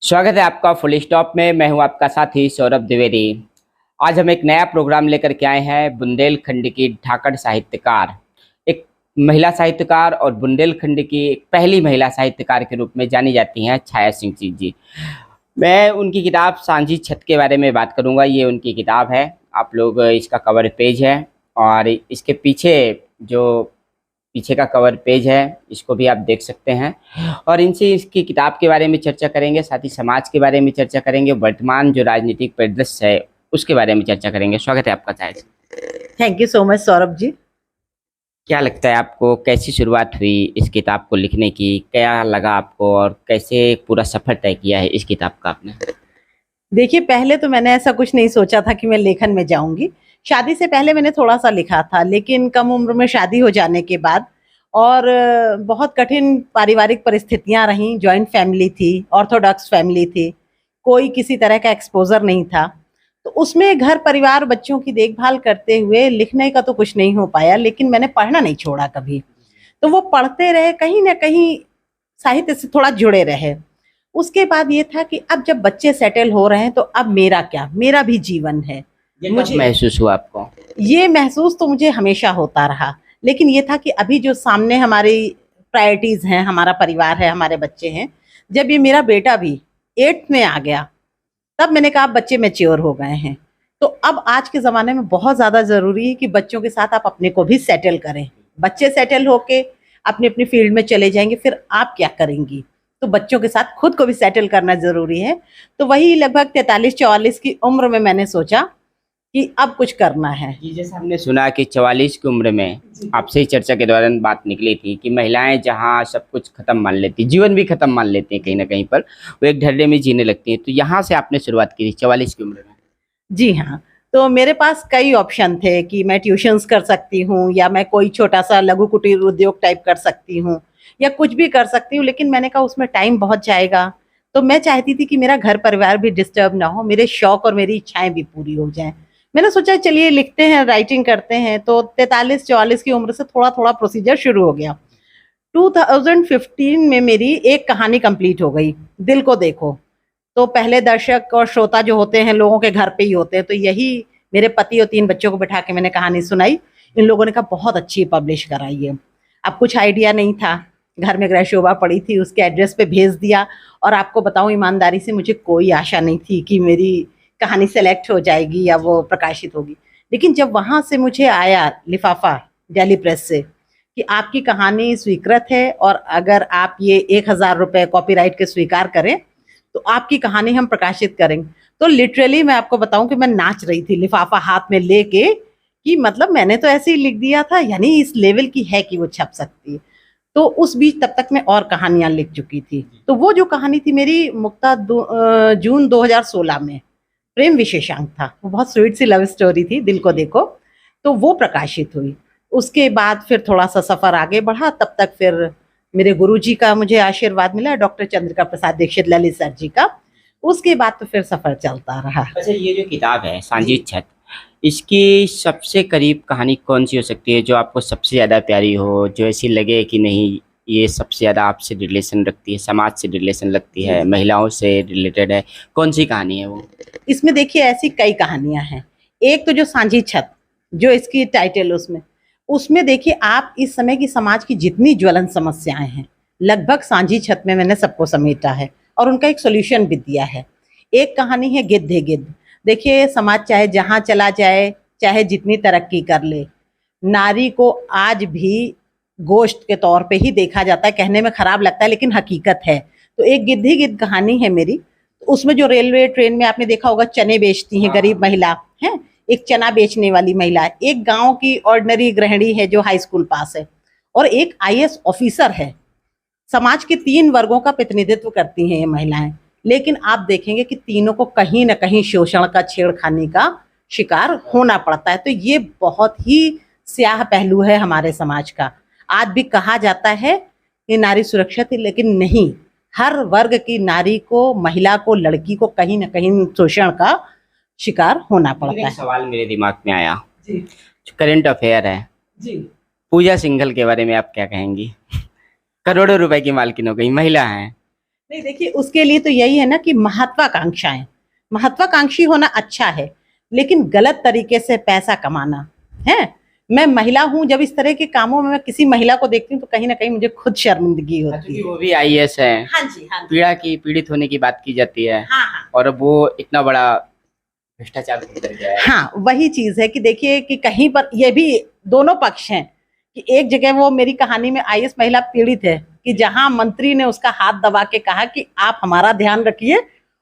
स्वागत है आपका फुल स्टॉप में। मैं हूं आपका साथी सौरभ द्विवेदी। आज हम एक नया प्रोग्राम लेकर के आए हैं। बुंदेलखंड की ढाकड़ साहित्यकार, एक महिला साहित्यकार और बुंदेलखंड की एक पहली महिला साहित्यकार के रूप में जानी जाती हैं छाया सिंह जी। मैं उनकी किताब सांझी छत के बारे में बात करूंगा। ये उनकी किताब है। आप लोग इसका कवर पेज है और इसके पीछे का कवर पेज है, इसको भी आप देख सकते हैं। और इनसे इसकी किताब के बारे में चर्चा करेंगे, साथ ही समाज के बारे में चर्चा करेंगे, वर्तमान जो राजनीतिक परिदृश्य है उसके बारे में चर्चा करेंगे। स्वागत है आपका साहिब। Thank you so much Saurabh ji. क्या लगता है आपको, कैसी शुरुआत हुई इस किताब को लिखने की? क्या लगा आपको और कैसे पूरा सफर तय किया है इस किताब का आपने? देखिए, पहले तो मैंने ऐसा कुछ नहीं सोचा था कि मैं लेखन में जाऊंगी। शादी से पहले मैंने थोड़ा सा लिखा था, लेकिन कम उम्र में शादी हो जाने के बाद और बहुत कठिन पारिवारिक परिस्थितियां रहीं। जॉइंट फैमिली थी, ऑर्थोडॉक्स फैमिली थी, कोई किसी तरह का एक्सपोजर नहीं था। तो उसमें घर परिवार बच्चों की देखभाल करते हुए लिखने का तो कुछ नहीं हो पाया, लेकिन मैंने पढ़ना नहीं छोड़ा कभी। तो वो पढ़ते रहे, कहीं ना कहीं साहित्य से थोड़ा जुड़े रहे। उसके बाद ये था कि अब जब बच्चे सेटल हो रहे हैं तो अब मेरा क्या, मेरा भी जीवन है। मुझे महसूस हुआ आपको? ये महसूस तो मुझे हमेशा होता रहा, लेकिन ये था कि अभी जो सामने हमारी प्रायोरिटीज हैं, हमारा परिवार है, हमारे बच्चे हैं। जब ये मेरा बेटा भी 8th में आ गया, तब मैंने कहा अब बच्चे मैच्योर हो गए हैं, तो अब आज के ज़माने में बहुत ज़्यादा ज़रूरी है कि बच्चों के साथ आप अपने को भी सेटल करें। बच्चे सेटल होके अपनी अपनी फील्ड में चले जाएंगे, फिर आप क्या करेंगी? तो बच्चों के साथ खुद को भी सेटल करना ज़रूरी है। तो वही लगभग 43-44 की उम्र में मैंने सोचा कि अब कुछ करना है। जी, जैसे हमने सुना कि 44 की उम्र में आपसे ही चर्चा के दौरान बात निकली थी कि महिलाएं जहां सब कुछ खत्म मान लेती, जीवन भी खत्म मान लेती हैं, कहीं ना कहीं पर वो एक ढर्रे में जीने लगती हैं। तो यहाँ से आपने शुरुआत की थी 44 की उम्र में? जी हाँ, तो मेरे पास कई ऑप्शन थे कि मैं ट्यूशन्स कर सकती हूँ, या मैं कोई छोटा सा लघु कुटीर उद्योग टाइप कर सकती हूँ, या कुछ भी कर सकती हूँ, लेकिन मैंने कहा उसमें टाइम बहुत जाएगा। तो मैं चाहती थी कि मेरा घर परिवार भी डिस्टर्ब ना हो, मेरे शौक और मेरी इच्छाएं भी पूरी हो जाएं। मैंने सोचा चलिए लिखते हैं, राइटिंग करते हैं। तो 43-44 की उम्र से थोड़ा थोड़ा प्रोसीजर शुरू हो गया। 2015 में मेरी एक कहानी कंप्लीट हो गई, दिल को देखो। तो पहले दर्शक और श्रोता जो होते हैं लोगों के घर पे ही होते हैं, तो यही मेरे पति और 3 बच्चों को बिठा के मैंने कहानी सुनाई। इन लोगों ने कहा बहुत अच्छी पब्लिश कराई है। अब कुछ आइडिया नहीं था, घर में गृह शोभा पड़ी थी, उसके एड्रेस पे भेज दिया। और आपको बताऊं ईमानदारी से, मुझे कोई आशा नहीं थी कि मेरी कहानी सेलेक्ट हो जाएगी या वो प्रकाशित होगी। लेकिन जब वहां से मुझे आया लिफाफा दिल्ली प्रेस से कि आपकी कहानी स्वीकृत है, और अगर आप ये 1000 रुपये कॉपीराइट के स्वीकार करें तो आपकी कहानी हम प्रकाशित करेंगे, तो लिटरली मैं आपको बताऊं कि मैं नाच रही थी लिफाफा हाथ में लेके कि मतलब मैंने तो ऐसे ही लिख दिया था, यानी इस लेवल की है कि वो छप सकती है। तो उस बीच तब तक मैं और कहानियां लिख चुकी थी। तो वो जो कहानी थी मेरी मुक्ता जून 2016 में, प्रेम विशेषांक था। वो बहुत स्वीट सी लव स्टोरी थी, दिल को देखो। तो वो प्रकाशित हुई। उसके बाद फिर थोड़ा सा सफर आगे बढ़ा। तब तक फिर मेरे गुरुजी का मुझे आशीर्वाद मिला, डॉक्टर चंद्रिका प्रसाद दीक्षित ललित सर जी का। उसके बाद तो फिर सफर चलता रहा। अच्छा, ये जो किताब है सांझी छत, इसकी सबसे करीब कहानी कौन सी हो सकती है जो आपको सबसे ज़्यादा प्यारी हो, जो ऐसी लगे कि नहीं ये सबसे ज़्यादा आपसे रिलेशन रखती है, समाज से रिलेशन लगती है, महिलाओं से रिलेटेड है? कौन सी कहानी है वो? इसमें देखिए ऐसी कई कहानियां हैं। एक तो जो सांझी छत, जो इसकी टाइटल, उसमें उसमें देखिए आप इस समय की समाज की जितनी ज्वलन समस्याएं हैं, लगभग सांझी छत में मैंने सबको समेटा है और उनका एक सोल्यूशन भी दिया है। एक कहानी है गिद्ध है गिद्ध। देखिए समाज चाहे जहाँ चला जाए, चाहे जितनी तरक्की कर ले, नारी को आज भी गोश्त के तौर पे ही देखा जाता है। कहने में खराब लगता है लेकिन हकीकत है। तो एक गिद्ध ही गिद्ध कहानी है मेरी। उसमें जो रेलवे ट्रेन में आपने देखा होगा चने बेचती हैं गरीब महिला है, एक चना बेचने वाली महिला, एक गांव की ऑर्डिनरी गृहिणी है जो हाई स्कूल पास है, और एक आईएएस ऑफिसर है। समाज के 3 वर्गों का प्रतिनिधित्व करती हैं ये महिलाएं। लेकिन आप देखेंगे कि तीनों को कहीं ना कहीं शोषण का, छेड़खानी का शिकार होना पड़ता है। तो ये बहुत ही स्याह पहलू है हमारे समाज का। आज भी कहा जाता है कि नारी सुरक्षित है, लेकिन नहीं, हर वर्ग की नारी को, महिला को, लड़की को कहीं ना कहीं शोषण का शिकार होना पड़ता है। सवाल मेरे दिमाग में आया जी जो करंट अफेयर है, जी। पूजा सिंघल के बारे में आप क्या कहेंगी? करोड़ों रुपए की मालकिन हो गई, महिला हैं, नहीं देखिए, उसके लिए तो यही है ना कि महत्वाकांक्षाएं, महत्वाकांक्षी होना अच्छा है, लेकिन गलत तरीके से पैसा कमाना है। मैं महिला हूं, जब इस तरह के कामों में मैं किसी महिला को देखती हूँ तो कहीं ना कहीं मुझे खुद शर्मिंदगी होती क्योंकि है। वो भी आईएएस है, हाँ जी, हाँ जी। पीड़ित होने की बात की जाती है, हाँ हाँ और अब वो इतना बड़ा भ्रष्टाचार कर गया है। हाँ, वही चीज है कि देखिए कि कहीं पर ये भी दोनों पक्ष हैं कि एक जगह वो मेरी कहानी में आईएएस महिला पीड़ित है कि जहां मंत्री ने उसका हाथ दबा के कहा कि आप हमारा ध्यान रखिए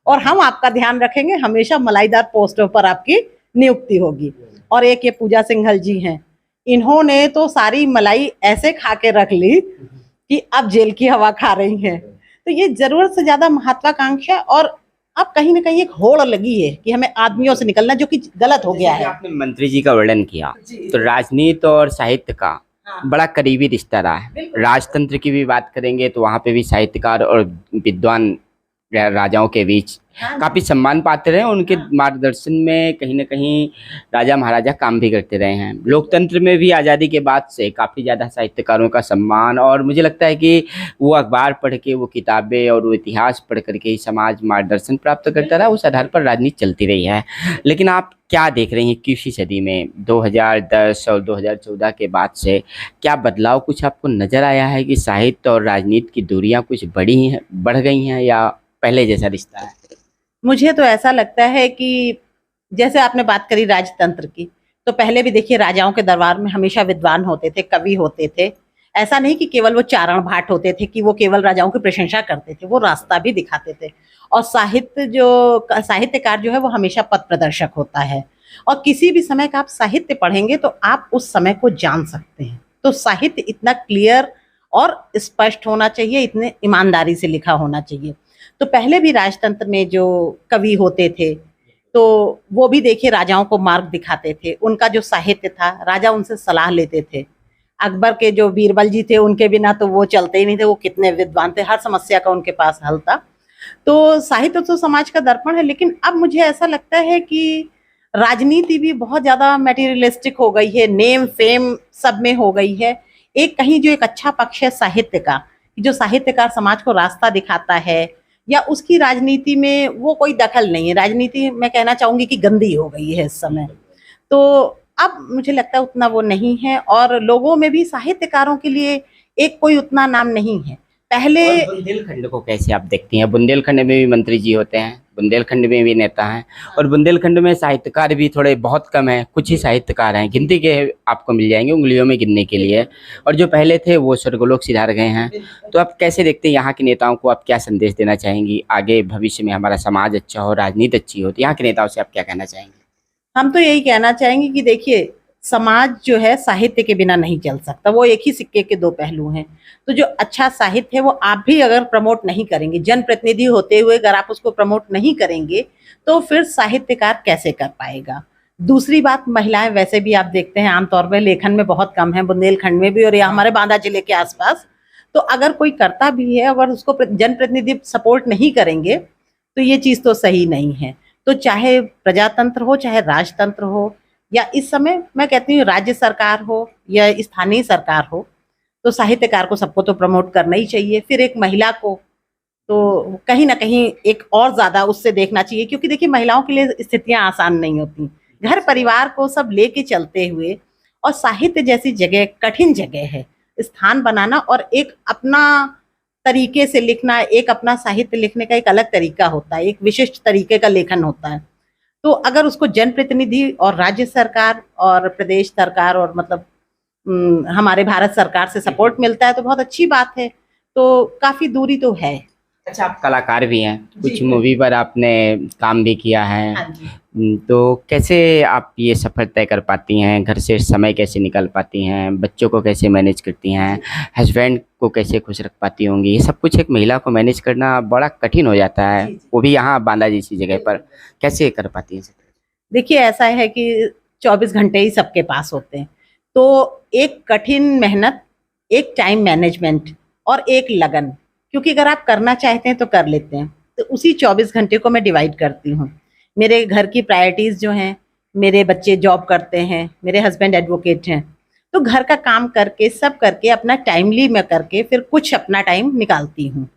और हम आपका ध्यान रखेंगे, हमेशा मलाईदार पोस्टों पर आपकी नियुक्ति होगी। और एक ये पूजा सिंघल जी हैं, इन्होंने तो सारी मलाई ऐसे खा के रख ली कि अब जेल की हवा खा रही हैं। तो ये जरूरत से ज्यादा महत्वाकांक्षा और अब कहीं ना कहीं एक होड़ लगी है कि हमें आदमियों से निकलना, जो कि गलत हो गया जैसे कि है। आपने मंत्री जी का वर्णन किया, तो राजनीति और साहित्य का हाँ। बड़ा करीबी रिश्ता रहा है। बिल्कुल। राजतंत्र की भी बात करेंगे तो वहाँ पे भी साहित्यकार और विद्वान राजाओं के बीच हाँ। काफी सम्मान पाते रहे, उनके हाँ। मार्गदर्शन में कहीं ना कहीं राजा महाराजा काम भी करते रहे हैं। लोकतंत्र में भी आज़ादी के बाद से काफ़ी ज़्यादा साहित्यकारों का सम्मान, और मुझे लगता है कि वो अखबार पढ़ के, वो किताबें और वो इतिहास पढ़ करके ही समाज मार्गदर्शन प्राप्त करता रहा, उस आधार पर राजनीति चलती रही है। लेकिन आप क्या देख रही हैं 21वीं सदी में, 2010 और 2014 के बाद से क्या बदलाव कुछ आपको नज़र आया है कि साहित्य और राजनीति की दूरियां कुछ बढ़ गई हैं, या पहले जैसा रिश्ता है? मुझे तो ऐसा लगता है कि जैसे आपने बात करी राजतंत्र की, तो पहले भी देखिए राजाओं के दरबार में हमेशा विद्वान होते थे, कवि होते थे। ऐसा नहीं कि केवल वो चारण भाट होते थे कि वो केवल राजाओं की प्रशंसा करते थे, वो रास्ता भी दिखाते थे। और साहित्यकार जो है वो हमेशा पथ प्रदर्शक होता है, और किसी भी समय का आप साहित्य पढ़ेंगे तो आप उस समय को जान सकते हैं। तो साहित्य इतना क्लियर और स्पष्ट होना चाहिए, इतने ईमानदारी से लिखा होना चाहिए। तो पहले भी राजतंत्र में जो कवि होते थे, तो वो भी देखिए राजाओं को मार्ग दिखाते थे। उनका जो साहित्य था, राजा उनसे सलाह लेते थे। अकबर के जो बीरबल जी थे, उनके बिना तो वो चलते ही नहीं थे, वो कितने विद्वान थे, हर समस्या का उनके पास हल था। तो साहित्य तो समाज का दर्पण है, लेकिन अब मुझे ऐसा लगता है कि राजनीति भी बहुत ज़्यादा मटेरियलिस्टिक हो गई है, नेम फेम सब में हो गई है। एक कहीं जो एक अच्छा पक्ष है साहित्य का, जो साहित्यकार समाज को रास्ता दिखाता है, या उसकी राजनीति में वो कोई दखल नहीं है। राजनीति मैं कहना चाहूंगी कि गंदी हो गई है इस समय। तो अब मुझे लगता है उतना वो नहीं है, और लोगों में भी साहित्यकारों के लिए एक कोई उतना नाम नहीं है पहले। और बुंदेलखंड को कैसे आप देखती हैं? बुंदेलखंड में भी मंत्री जी होते हैं, बुंदेलखंड में भी नेता हैं, और बुंदेलखंड में साहित्यकार भी थोड़े बहुत कम हैं, कुछ ही साहित्यकार हैं, गिनती के आपको मिल जाएंगे, उंगलियों में गिनने के लिए, और जो पहले थे वो स्वर्गलोक सिधार गए हैं। तो आप कैसे देखते हैं यहाँ के नेताओं को? आप क्या संदेश देना चाहेंगी आगे भविष्य में हमारा समाज अच्छा हो, राजनीति अच्छी हो, तो यहाँ के नेताओं से आप क्या कहना चाहेंगे? हम तो यही कहना चाहेंगे कि देखिए समाज जो है साहित्य के बिना नहीं चल सकता, वो एक ही सिक्के के दो पहलू हैं। तो जो अच्छा साहित्य है वो आप भी अगर प्रमोट नहीं करेंगे, जनप्रतिनिधि होते हुए अगर आप उसको प्रमोट नहीं करेंगे, तो फिर साहित्यकार कैसे कर पाएगा? दूसरी बात, महिलाएं वैसे भी आप देखते हैं आमतौर पर लेखन में बहुत कम है, बुंदेलखंड में भी और या हमारे बांदा जिले के आसपास। तो अगर कोई करता भी है, अगर उसको जनप्रतिनिधि सपोर्ट नहीं करेंगे तो ये चीज़ तो सही नहीं है। तो चाहे प्रजातंत्र हो, चाहे राजतंत्र हो, या इस समय मैं कहती हूँ राज्य सरकार हो या स्थानीय सरकार हो, तो साहित्यकार को सबको तो प्रमोट करना ही चाहिए। फिर एक महिला को तो कहीं ना कहीं एक और ज़्यादा उससे देखना चाहिए, क्योंकि देखिए महिलाओं के लिए स्थितियाँ आसान नहीं होती, घर परिवार को सब लेके चलते हुए, और साहित्य जैसी जगह कठिन जगह है, स्थान बनाना और एक अपना तरीके से लिखना, एक अपना साहित्य लिखने का एक अलग तरीका होता है, एक विशिष्ट तरीके का लेखन होता है। तो अगर उसको जनप्रतिनिधि और राज्य सरकार और प्रदेश सरकार और मतलब हमारे भारत सरकार से सपोर्ट मिलता है तो बहुत अच्छी बात है। तो काफी दूरी तो है। अच्छा, आप कलाकार भी हैं, कुछ जी। मूवी पर आपने काम भी किया है। हाँ जी। तो कैसे आप ये सफ़र तय कर पाती हैं? घर से समय कैसे निकाल पाती हैं? बच्चों को कैसे मैनेज करती हैं? हस्बैंड को कैसे खुश रख पाती होंगी? ये सब कुछ एक महिला को मैनेज करना बड़ा कठिन हो जाता है, जी, जी। वो भी यहाँ बांदा जैसी जगह पर। कैसे कर पाती हैं सब? देखिए ऐसा है कि 24 घंटे ही सबके पास होते हैं, तो एक कठिन मेहनत, एक टाइम मैनेजमेंट और एक लगन, क्योंकि अगर आप करना चाहते हैं तो कर लेते हैं। तो उसी 24 घंटे को मैं डिवाइड करती हूँ। मेरे घर की प्रायोरिटीज़ जो हैं, मेरे बच्चे जॉब करते हैं, मेरे हस्बैंड एडवोकेट हैं, तो घर का काम करके सब करके अपना टाइमली मैं करके फिर कुछ अपना टाइम निकालती हूँ।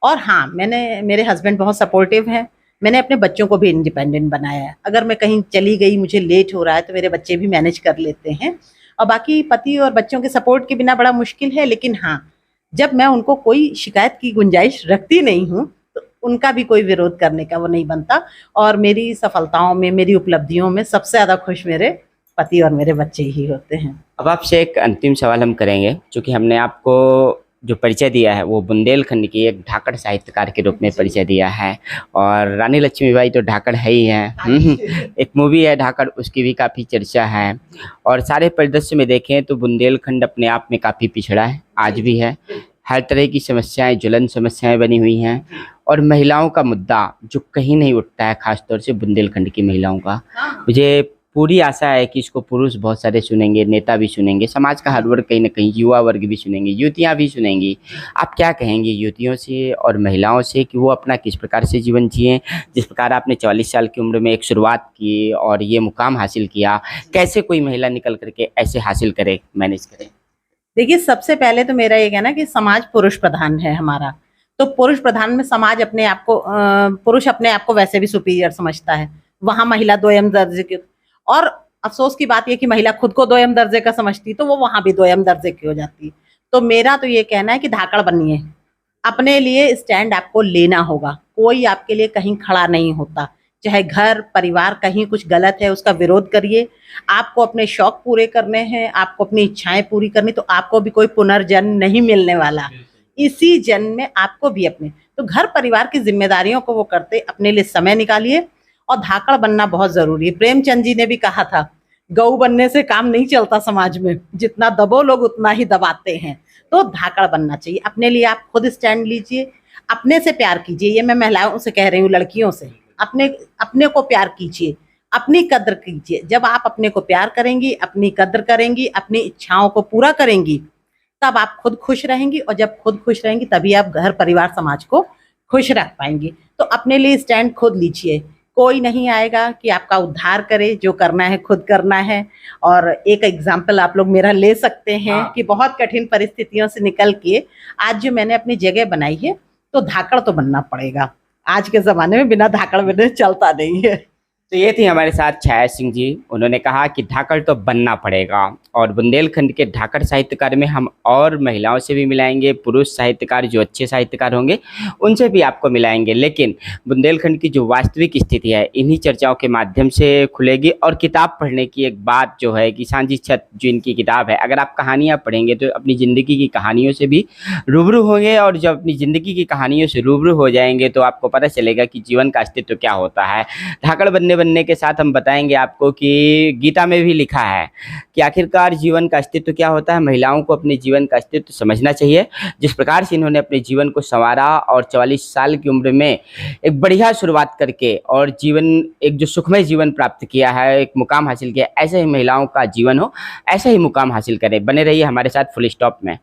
और हाँ, मेरे हस्बैंड बहुत सपोर्टिव हैं। मैंने अपने बच्चों को भी इंडिपेंडेंट बनाया है। अगर मैं कहीं चली गई, मुझे लेट हो रहा है, तो मेरे बच्चे भी मैनेज कर लेते हैं। और बाकी पति और बच्चों के सपोर्ट के बिना बड़ा मुश्किल है, लेकिन हाँ, जब मैं उनको कोई शिकायत की गुंजाइश रखती नहीं हूँ, तो उनका भी कोई विरोध करने का वो नहीं बनता। और मेरी सफलताओं में, मेरी उपलब्धियों में सबसे ज़्यादा खुश मेरे पति और मेरे बच्चे ही होते हैं। अब आपसे एक अंतिम सवाल हम करेंगे, क्योंकि हमने आपको जो परिचय दिया है वो बुंदेलखंड की एक धाकड़ साहित्यकार के रूप में परिचय दिया है, और रानी लक्ष्मीबाई तो धाकड़ है ही हैं। एक मूवी है धाकड़, उसकी भी काफ़ी चर्चा है। और सारे परिदृश्य में देखें तो बुंदेलखंड अपने आप में काफ़ी पिछड़ा है, आज भी है। हर तरह की समस्याएं, ज्वलन समस्याएं बनी हुई हैं, और महिलाओं का मुद्दा जो कहीं नहीं उठता है, खासतौर से बुंदेलखंड की महिलाओं का। मुझे पूरी आशा है कि इसको पुरुष बहुत सारे सुनेंगे, नेता भी सुनेंगे, समाज का हर वर्ग, कहीं ना कहीं युवा वर्ग भी सुनेंगे, युवतियां भी सुनेंगी। आप क्या कहेंगे युवतियों से और महिलाओं से कि वो अपना किस प्रकार से जीवन जिएं? जिस प्रकार आपने 44 साल की उम्र में एक शुरुआत की और ये मुकाम हासिल किया, कैसे कोई महिला निकल करके ऐसे हासिल करे, मैनेज करे? देखिए, सबसे पहले तो मेरा ये कहना कि समाज पुरुष प्रधान है हमारा। तो पुरुष प्रधान में समाज अपने आप को पुरुष अपने आप को वैसे भी सुपीरियर समझता है। वहाँ महिला दोयम दर्जे की, और अफसोस की बात यह कि महिला खुद को दोयम दर्जे का समझती, तो वो वहाँ भी दोयम दर्जे की हो जाती। तो मेरा तो ये कहना है कि धाकड़ बनिए, अपने लिए स्टैंड आपको लेना होगा। कोई आपके लिए कहीं खड़ा नहीं होता, चाहे घर परिवार कहीं कुछ गलत है उसका विरोध करिए। आपको अपने शौक पूरे करने हैं, आपको अपनी इच्छाएं पूरी करनी, तो आपको भी कोई पुनर्जन्म नहीं मिलने वाला। इसी जन्म में आपको भी अपने, तो घर परिवार की जिम्मेदारियों को वो करते अपने लिए समय निकालिए। और धाकड़ बनना बहुत जरूरी है। प्रेमचंद जी ने भी कहा था, गऊ बनने से काम नहीं चलता समाज में, जितना दबो लोग उतना ही दबाते हैं। तो धाकड़ बनना चाहिए। अपने लिए आप खुद स्टैंड लीजिए, अपने से प्यार कीजिए। ये मैं महिलाओं से कह रही हूँ, लड़कियों से, अपने को प्यार कीजिए, अपनी कद्र कीजिए। जब आप अपने को प्यार करेंगी, अपनी कद्र करेंगी, अपनी इच्छाओं को पूरा करेंगी, तब आप खुद खुश रहेंगी। और जब खुद खुश रहेंगी, तभी आप घर परिवार समाज को खुश रख पाएंगी। तो अपने लिए स्टैंड खुद लीजिए। कोई नहीं आएगा कि आपका उद्धार करे, जो करना है खुद करना है। और एक एग्जाम्पल आप लोग मेरा ले सकते हैं कि बहुत कठिन परिस्थितियों से निकल के आज जो मैंने अपनी जगह बनाई है, तो धाकड़ तो बनना पड़ेगा। आज के ज़माने में बिना धाकड़ बने चलता नहीं है। तो ये थी हमारे साथ छाया सिंह जी। उन्होंने कहा कि धाकड़ तो बनना पड़ेगा, और बुंदेलखंड के धाकड़ साहित्यकार में हम और महिलाओं से भी मिलाएंगे, पुरुष साहित्यकार जो अच्छे साहित्यकार होंगे उनसे भी आपको मिलाएंगे। लेकिन बुंदेलखंड की जो वास्तविक स्थिति है इन्हीं चर्चाओं के माध्यम से खुलेगी। और किताब पढ़ने की एक बात जो है कि सांझी छत जो इनकी किताब है, अगर आप कहानियाँ पढ़ेंगे तो अपनी ज़िंदगी की कहानियों से भी रूबरू होंगे, और जब अपनी ज़िंदगी की कहानियों से रूबरू हो जाएंगे तो आपको पता चलेगा कि जीवन का अस्तित्व क्या होता है। धाकड़ बनने के साथ हम बताएंगे आपको कि गीता में भी लिखा है कि आखिरकार जीवन का अस्तित्व क्या होता है। महिलाओं को अपने जीवन का अस्तित्व समझना चाहिए। जिस प्रकार से इन्होंने अपने जीवन को संवारा और 44 साल की उम्र में एक बढ़िया शुरुआत करके और जीवन, एक जो सुखमय जीवन प्राप्त किया है, एक मुकाम हासिल किया, ऐसे ही महिलाओं का जीवन हो, ऐसे ही मुकाम हासिल करें। बने रहिए हमारे साथ फुल स्टॉप में।